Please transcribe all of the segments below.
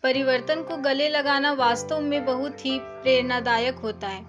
परिवर्तन को गले लगाना वास्तव में बहुत ही प्रेरणादायक होता है।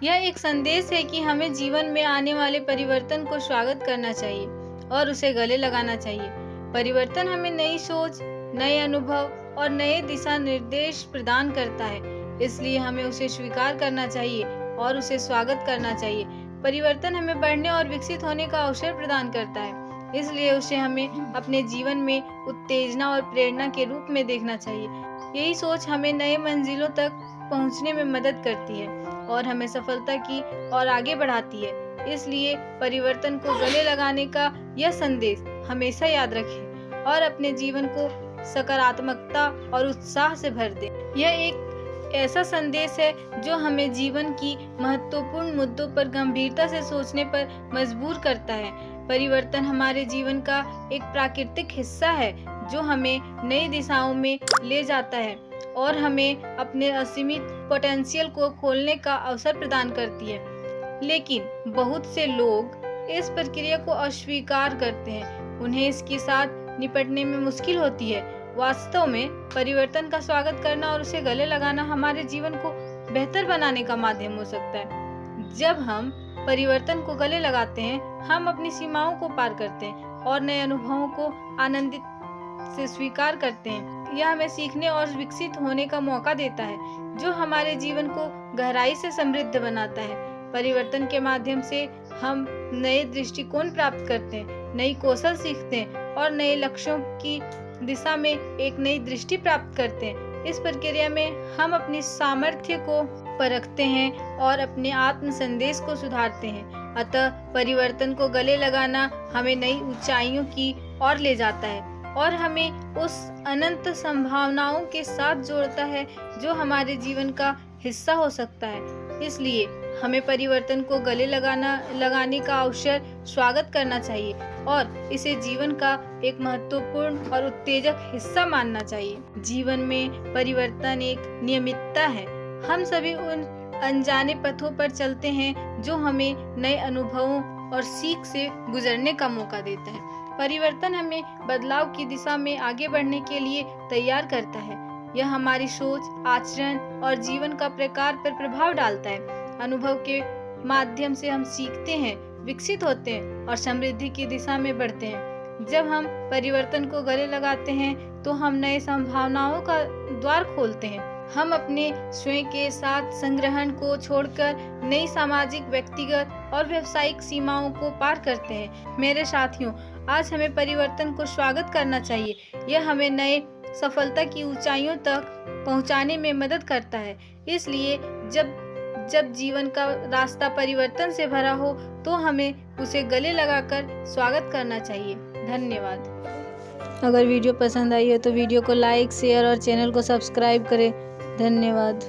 यह एक संदेश है कि हमें जीवन में आने वाले परिवर्तन को स्वागत करना चाहिए और उसे गले लगाना चाहिए। परिवर्तन हमें नई सोच, नए अनुभव और नए दिशा निर्देश प्रदान करता है, इसलिए हमें उसे स्वीकार करना चाहिए और उसे स्वागत करना चाहिए। परिवर्तन हमें बढ़ने और विकसित होने का अवसर प्रदान करता है, इसलिए उसे हमें अपने जीवन में उत्तेजना और प्रेरणा के रूप में देखना चाहिए। यही सोच हमें नए मंजिलों तक पहुंचने में मदद करती है और हमें सफलता की ओर आगे बढ़ाती है। इसलिए परिवर्तन को गले लगाने का यह संदेश हमेशा याद रखें और अपने जीवन को सकारात्मकता और उत्साह से भर दें। यह एक ऐसा संदेश है जो हमें जीवन की महत्वपूर्ण मुद्दों पर गंभीरता से सोचने पर मजबूर करता है। परिवर्तन हमारे जीवन का एक प्राकृतिक हिस्सा है जो हमें नई दिशाओं में ले जाता है और हमें अपने असीमित पोटेंशियल को खोलने का अवसर प्रदान करती है। लेकिन बहुत से लोग इस प्रक्रिया को अस्वीकार करते हैं, उन्हें इसके साथ निपटने में मुश्किल होती है। वास्तव में परिवर्तन का स्वागत करना और उसे गले लगाना हमारे जीवन को बेहतर बनाने का माध्यम हो सकता है। जब हम परिवर्तन को गले लगाते हैं, हम अपनी सीमाओं को पार करते हैं और नए अनुभवों को आनंदित से स्वीकार करते हैं। यह हमें सीखने और विकसित होने का मौका देता है, जो हमारे जीवन को गहराई से समृद्ध बनाता है। परिवर्तन के माध्यम से हम नए दृष्टिकोण प्राप्त करते हैं, नई कौशल सीखते हैं और नए लक्ष्यों की दिशा में एक नई दृष्टि प्राप्त करते हैं। इस प्रक्रिया में हम अपनी सामर्थ्य को परखते हैं और अपने आत्म संदेश को सुधारते हैं। अतः परिवर्तन को गले लगाना हमें नई ऊंचाइयों की ओर ले जाता है और हमें उस अनंत संभावनाओं के साथ जोड़ता है जो हमारे जीवन का हिस्सा हो सकता है। इसलिए हमें परिवर्तन को गले लगाने का अवसर स्वागत करना चाहिए और इसे जीवन का एक महत्वपूर्ण और उत्तेजक हिस्सा मानना चाहिए। जीवन में परिवर्तन एक नियमितता है। हम सभी उन अनजाने पथों पर चलते हैं जो हमें नए अनुभवों और सीख से गुजरने का मौका देता है। परिवर्तन हमें बदलाव की दिशा में आगे बढ़ने के लिए तैयार करता है। यह हमारी सोच, आचरण और जीवन का प्रकार पर प्रभाव डालता है। अनुभव के माध्यम से हम सीखते हैं, विकसित होते हैं और समृद्धि की दिशा में बढ़ते हैं। जब हम परिवर्तन को गले लगाते हैं तो हम नए संभावनाओं का द्वार खोलते हैं। हम अपने स्वयं के साथ संग्रहण को छोड़कर नई सामाजिक, व्यक्तिगत और व्यावसायिक सीमाओं को पार करते हैं। मेरे साथियों, आज हमें परिवर्तन को स्वागत करना चाहिए। यह हमें नए सफलता की ऊंचाइयों तक पहुंचाने में मदद करता है। इसलिए जब जीवन का रास्ता परिवर्तन से भरा हो तो हमें उसे गले लगाकर स्वागत करना चाहिए। धन्यवाद। अगर वीडियो पसंद आई हो तो वीडियो को लाइक, शेयर और चैनल को सब्सक्राइब करें। धन्यवाद।